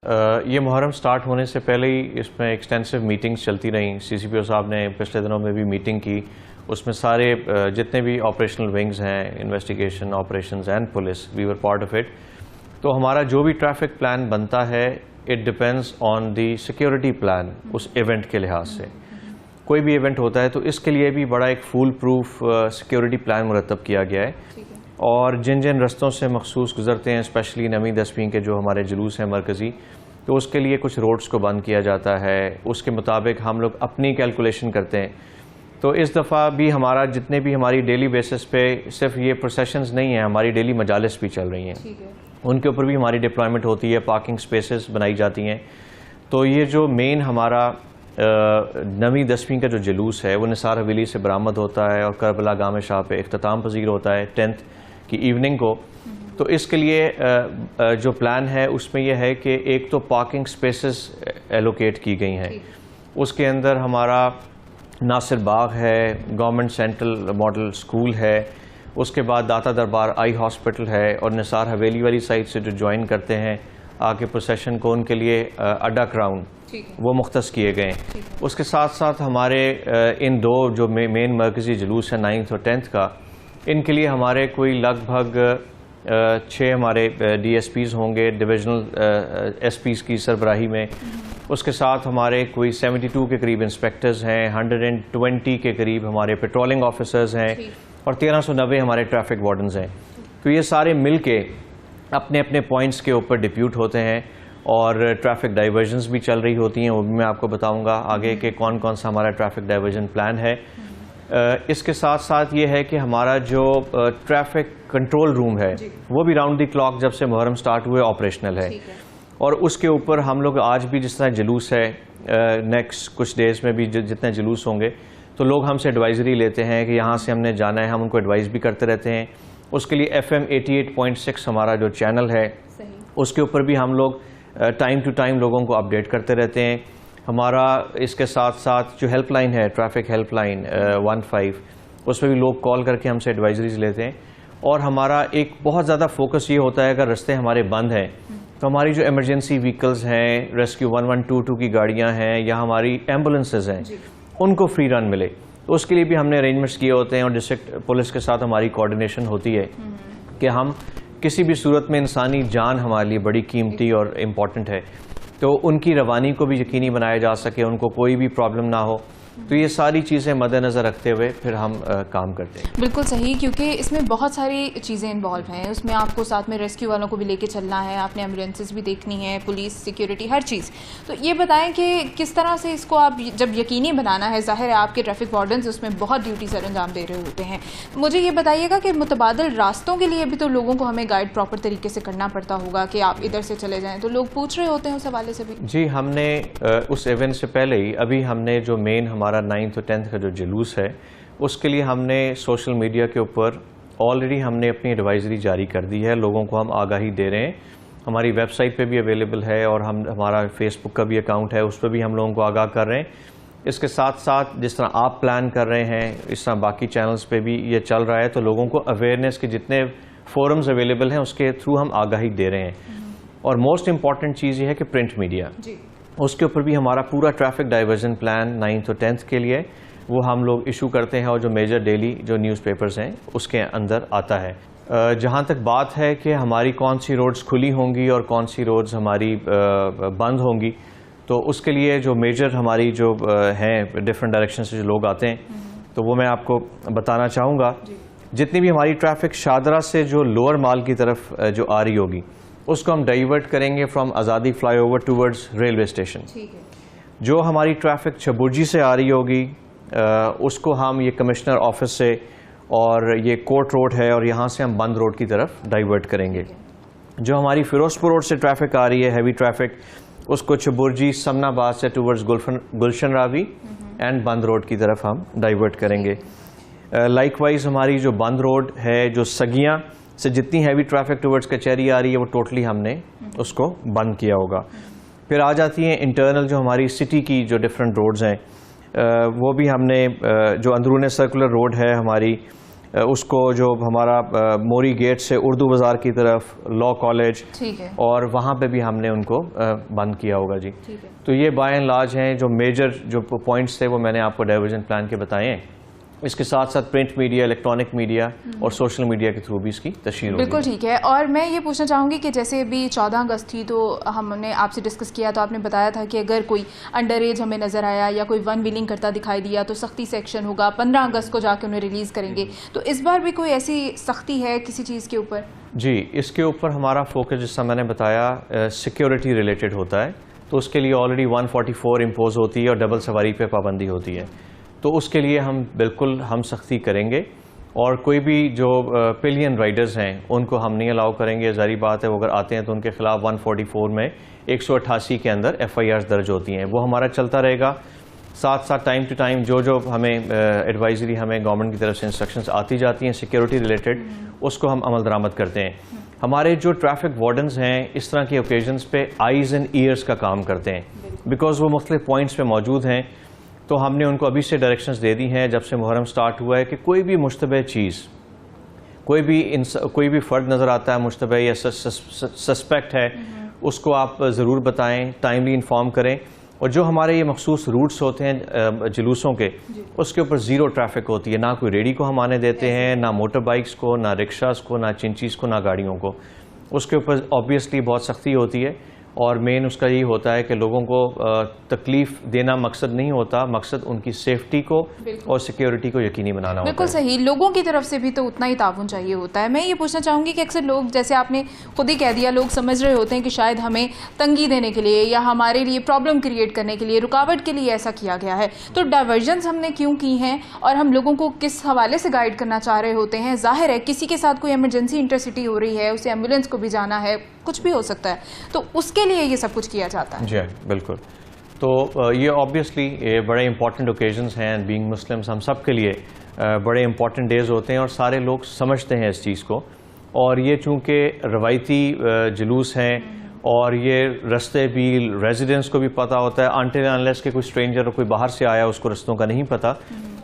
یہ محرم سٹارٹ ہونے سے پہلے ہی اس میں ایکسٹینسو میٹنگز چلتی رہیں. سی سی پی او صاحب نے پچھلے دنوں میں بھی میٹنگ کی. اس میں سارے جتنے بھی آپریشنل ونگز ہیں, investigation, operations and police, we were part of it. تو ہمارا جو بھی ٹریفک پلان بنتا ہے it depends on the security plan. اس ایونٹ کے لحاظ سے کوئی بھی ایونٹ ہوتا ہے تو اس کے لیے بھی بڑا ایک فول پروف سیکیورٹی پلان مرتب کیا گیا ہے. اور جن جن رستوں سے مخصوص گزرتے ہیں, اسپیشلی نویں 10ویں کے جو ہمارے جلوس ہیں مرکزی, تو اس کے لیے کچھ روڈز کو بند کیا جاتا ہے. اس کے مطابق ہم لوگ اپنی کیلکولیشن کرتے ہیں. تو اس دفعہ بھی ہمارا جتنے بھی ہماری ڈیلی بیسس پہ صرف یہ پروسیشنز نہیں ہیں, ہماری ڈیلی مجالس بھی چل رہی ہیں. ان کے اوپر بھی ہماری ڈپلائمنٹ ہوتی ہے, پارکنگ سپیسز بنائی جاتی ہیں. تو یہ جو مین ہمارا نویں 10ویں کا جو جلوس ہے وہ نثار حویلی سے برآمد ہوتا ہے اور کربلا گام شاہ پہ اختتام پذیر ہوتا ہے 10th کی ایوننگ کو. تو اس کے لیے جو پلان ہے اس میں یہ ہے کہ ایک تو پارکنگ سپیسز ایلوکیٹ کی گئی ہیں. اس کے اندر ہمارا ناصر باغ ہے, گورنمنٹ سینٹرل ماڈل اسکول ہے, اس کے بعد داتا دربار آئی ہاسپٹل ہے, اور نثار حویلی والی سائڈ سے جو جوائن کرتے ہیں آگے پروسیشن کو, ان کے لیے اڈا کراؤن وہ مختص کیے گئے ہیں. اس کے ساتھ ساتھ ہمارے ان دو جو مین مرکزی جلوس ہیں 9th اور 10th کا, ان کے لیے ہمارے کوئی لگ بھگ 6 ہمارے ڈی ایس پیز ہوں گے ڈویژنل ایس پیز کی سربراہی میں. اس کے ساتھ ہمارے کوئی 72 کے قریب انسپیکٹرز ہیں, 120 کے قریب ہمارے پیٹرولنگ آفیسرز ہیں, اور 1390 ہمارے ٹریفک وارڈنز ہیں. تو یہ سارے مل کے اپنے اپنے پوائنٹس کے اوپر ڈپیوٹ ہوتے ہیں, اور ٹریفک ڈائیورژنز بھی چل رہی ہوتی ہیں. وہ بھی میں آپ کو بتاؤں گا آگے کہ کون کون سا ہمارا ٹریفک ڈائیورژن پلان ہے. اس کے ساتھ ساتھ یہ ہے کہ ہمارا جو ٹریفک کنٹرول روم ہے وہ بھی راؤنڈ دی کلاک جب سے محرم سٹارٹ ہوئے آپریشنل ہے. اور اس کے اوپر ہم لوگ آج بھی جس طرح جلوس ہے, نیکسٹ کچھ ڈیز میں بھی جتنے جلوس ہوں گے تو لوگ ہم سے ایڈوائزری لیتے ہیں کہ یہاں سے ہم نے جانا ہے, ہم ان کو ایڈوائز بھی کرتے رہتے ہیں. اس کے لیے FM 88.6 ہمارا جو چینل ہے اس کے اوپر بھی ہم لوگ ٹائم ٹو ٹائم لوگوں کو اپڈیٹ کرتے رہتے ہیں. ہمارا اس کے ساتھ ساتھ جو ہیلپ لائن ہے, ٹریفک ہیلپ لائن 15, اس میں بھی لوگ کال کر کے ہم سے ایڈوائزریز لیتے ہیں. اور ہمارا ایک بہت زیادہ فوکس یہ ہوتا ہے اگر رستے ہمارے بند ہیں تو ہماری جو ایمرجنسی وہیکلز ہیں, ریسکیو 1122 کی گاڑیاں ہیں, یا ہماری ایمبولنسز ہیں, ان کو فری رن ملے. تو اس کے لیے بھی ہم نے ارینجمنٹس کیے ہوتے ہیں, اور ڈسٹرکٹ پولیس کے ساتھ ہماری کوآرڈینیشن ہوتی ہے کہ ہم کسی بھی صورت میں, انسانی جان ہمارے لیے بڑی قیمتی اور امپورٹنٹ ہے, تو ان کی روانی کو بھی یقینی بنایا جا سکے, ان کو کوئی بھی پرابلم نہ ہو. تو یہ ساری چیزیں مد نظر رکھتے ہوئے پھر ہم کام کرتے ہیں. بالکل صحیح, کیونکہ اس میں بہت ساری چیزیں انوالو ہیں. اس میں آپ کو ساتھ میں ریسکیو والوں کو بھی لے کے چلنا ہے, آپ نے ایمبولینسز بھی دیکھنی ہے, پولیس, سیکیورٹی, ہر چیز. تو یہ بتائیں کہ کس طرح سے اس کو آپ جب یقینی بنانا ہے, ظاہر ہے آپ کے ٹریفک وارڈنز اس میں بہت ڈیوٹی سر انجام دے رہے ہوتے ہیں. مجھے یہ بتائیے گا کہ متبادل راستوں کے لیے بھی تو لوگوں کو ہمیں گائیڈ پراپر طریقے سے کرنا پڑتا ہوگا کہ آپ ادھر سے چلے جائیں, تو لوگ پوچھ رہے ہوتے ہیں اس حوالے سے بھی. جی, ہم نے اس ایونٹ سے پہلے ہی ابھی ہم نے جو مین ہمارا 9th اور 10th کا جو جلوس ہے اس کے لیے ہم نے سوشل میڈیا کے اوپر آلریڈی ہم نے اپنی ایڈوائزری جاری کر دی ہے. لوگوں کو ہم آگاہی دے رہے ہیں, ہماری ویب سائٹ پہ بھی اویلیبل ہے, اور ہمارا فیس بک کا بھی اکاؤنٹ ہے, اس پہ بھی ہم لوگوں کو آگاہ کر رہے ہیں. اس کے ساتھ ساتھ جس طرح آپ پلان کر رہے ہیں اس طرح باقی چینلز پہ بھی یہ چل رہا ہے, تو لوگوں کو اویئرنیس کے جتنے فورمز اویلیبل ہیں اس کے تھرو ہم آگاہی دے رہے ہیں. اور موسٹ امپورٹنٹ چیز یہ ہے کہ پرنٹ میڈیا, اس کے اوپر بھی ہمارا پورا ٹریفک ڈائیورژن پلان 9th اور 10th کے لیے وہ ہم لوگ ایشو کرتے ہیں, اور جو میجر ڈیلی جو نیوز پیپرز ہیں اس کے اندر آتا ہے. جہاں تک بات ہے کہ ہماری کون سی روڈز کھلی ہوں گی اور کون سی روڈز ہماری بند ہوں گی, تو اس کے لیے جو میجر ہماری جو ہیں ڈفرینٹ ڈائریکشن سے جو لوگ آتے ہیں تو وہ میں آپ کو بتانا چاہوں گا. جتنی بھی ہماری ٹریفک شاہدرہ سے جو لوور مال کی طرف جو آ رہی ہوگی اس کو ہم ڈائیورٹ کریں گے فرام آزادی fly over towards railway station. جو ہماری ٹریفک چھبرجی سے آ رہی ہوگی اس کو ہم یہ کمشنر آفس سے, اور یہ کوٹ روڈ ہے, اور یہاں سے ہم بند روڈ کی طرف ڈائیورٹ کریں گے. جو ہماری فیروزپور روڈ سے ٹریفک آ رہی ہے ہیوی ٹریفک, اس کو چھبرجی سمنا آباد سے towards Gulshan Ravi and Band road کی طرف ہم ڈائیورٹ کریں گے. لائک وائز ہماری جو بند روڈ ہے, جو سگیاں سے جتنی ہیوی ٹریفک ٹورڈز کچہری آ رہی ہے وہ ٹوٹلی ہم نے اس کو بند کیا ہوگا. پھر آ جاتی ہیں انٹرنل جو ہماری سٹی کی جو ڈفرینٹ روڈز ہیں, وہ بھی ہم نے جو اندرون سرکولر روڈ ہے ہماری اس کو جو ہمارا موری گیٹ سے اردو بازار کی طرف لاء کالج، ٹھیک ہے، اور وہاں پہ بھی ہم نے ان کو بند کیا ہوگا جی. تو یہ بائی اینڈ لارج ہیں جو میجر جو پوائنٹس تھے وہ میں نے آپ کو ڈائیورژن پلان کے بتائے ہیں. اس کے ساتھ ساتھ پرنٹ میڈیا، الیکٹرانک میڈیا اور سوشل میڈیا کے تھرو بھی اس کی تشہیر ہوگی. بالکل ٹھیک ہے. اور میں یہ پوچھنا چاہوں گی کہ جیسے ابھی 14 اگست تھی تو ہم نے آپ سے ڈسکس کیا تو آپ نے بتایا تھا کہ اگر کوئی انڈر ایج ہمیں نظر آیا یا کوئی ون ویلنگ کرتا دکھائی دیا تو سختی سے ایکشن ہوگا. 15 اگست کو جا کے انہیں ریلیز کریں گے. تو اس بار بھی کوئی ایسی سختی ہے کسی چیز کے اوپر؟ جی، اس کے اوپر ہمارا فوکس جس طرح میں نے بتایا سیکیورٹی ریلیٹڈ ہوتا ہے. تو اس کے لیے آلریڈی 144 امپوز ہوتی ہے اور ڈبل سواری پہ پابندی ہوتی ہے. تو اس کے لیے بالکل ہم سختی کریں گے، اور کوئی بھی جو پلین رائڈرز ہیں ان کو ہم نہیں الاؤ کریں گے. ظاہری بات ہے وہ اگر آتے ہیں تو ان کے خلاف 144 میں 188 کے اندر FIRs درج ہوتی ہیں. وہ ہمارا چلتا رہے گا. ساتھ ساتھ ٹائم ٹو ٹائم جو ہمیں ایڈوائزری ہمیں گورنمنٹ کی طرف سے انسٹرکشنز آتی جاتی ہیں سیکیورٹی ریلیٹڈ، اس کو ہم عمل درآمد کرتے ہیں. ہمارے جو ٹریفک وارڈنز ہیں اس طرح کے اوکیزنز پہ آئیز اینڈ ایئرز کا کام کرتے ہیں، بیکاز وہ مختلف پوائنٹس پہ موجود ہیں. تو ہم نے ان کو ابھی سے ڈائریکشنز دے دی ہیں جب سے محرم سٹارٹ ہوا ہے کہ کوئی بھی مشتبہ چیز، کوئی بھی فرد نظر آتا ہے مشتبہ یا سسپیکٹ ہے، اس کو آپ ضرور بتائیں، ٹائملی انفارم کریں. اور جو ہمارے یہ مخصوص روٹس ہوتے ہیں جلوسوں کے، اس کے اوپر زیرو ٹریفک ہوتی ہے. نہ کوئی ریڈی کو ہم آنے دیتے ہیں، نہ موٹر بائکس کو، نہ رکشاز کو، نہ چنچیز کو، نہ گاڑیوں کو. اس کے اوپر آبویسلی بہت سختی ہوتی ہے. اور مین اس کا یہی ہوتا ہے کہ لوگوں کو تکلیف دینا مقصد نہیں ہوتا، مقصد ان کی سیفٹی کو اور سیکیورٹی کو یقینی بنانا ہوتا ہے. بالکل صحیح. لوگوں کی طرف سے بھی تو اتنا ہی تعاون چاہیے ہوتا ہے. میں یہ پوچھنا چاہوں گی کہ اکثر لوگ، جیسے آپ نے خود ہی کہہ دیا، لوگ سمجھ رہے ہوتے ہیں کہ شاید ہمیں تنگی دینے کے لیے یا ہمارے لیے پرابلم کریٹ کرنے کے لیے، رکاوٹ کے لیے ایسا کیا گیا ہے. تو ڈائیورژنز ہم نے کیوں کی ہیں اور ہم لوگوں کو کس حوالے سے گائیڈ کرنا چاہ رہے ہوتے ہیں؟ ظاہر ہے کسی کے ساتھ کوئی ایمرجنسی انٹرسٹی ہو رہی ہے، اسے ایمبولینس کو بھی جانا ہے، کچھ بھی ہو سکتا ہے، تو اس کے لیے یہ سب کچھ کیا جاتا ہے. جی بالکل. تو یہ آبویسلی بڑے امپورٹنٹ اوکیزنز ہیں. بینگ مسلمس ہم سب کے لیے بڑے امپورٹنٹ ڈیز ہوتے ہیں اور سارے لوگ سمجھتے ہیں اس چیز کو. اور یہ چونکہ روایتی جلوس ہیں اور یہ رستے بھی ریزیڈنٹس کو بھی پتہ ہوتا ہے، انٹل انلیس کہ کوئی اسٹرینجر اور کوئی باہر سے آیا اس کو رستوں کا نہیں پتہ،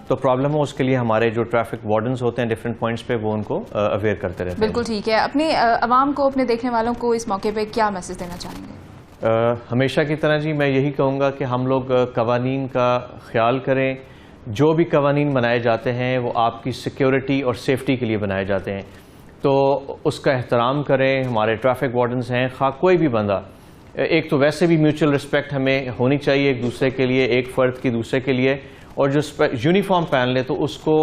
تو پرابلم ہو اس کے لیے ہمارے جو ٹریفک وارڈنز ہوتے ہیں ڈفرینٹ پوائنٹس پہ وہ ان کو اویئر کرتے رہتے ہیں. بالکل ٹھیک ہے. اپنے عوام کو، اپنے دیکھنے والوں کو اس موقع پہ کیا میسج دینا چاہیں گے؟ ہمیشہ کی طرح جی میں یہی کہوں گا کہ ہم لوگ قوانین کا خیال کریں. جو بھی قوانین بنائے جاتے ہیں وہ آپ کی سیکیورٹی اور سیفٹی کے لیے بنائے جاتے ہیں، تو اس کا احترام کریں. ہمارے ٹریفک وارڈنز ہیں، خواہ کوئی بھی بندہ، ایک تو ویسے بھی میوچل رسپیکٹ ہمیں ہونی چاہیے ایک دوسرے کے لیے، ایک فرد کی دوسرے کے لیے. اور جو یونیفارم پہن لے تو اس کو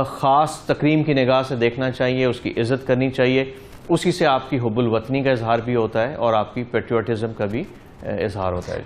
خاص تکریم کی نگاہ سے دیکھنا چاہیے، اس کی عزت کرنی چاہیے. اسی سے آپ کی حب الوطنی کا اظہار بھی ہوتا ہے اور آپ کی پیٹریوٹزم کا بھی اظہار ہوتا ہے.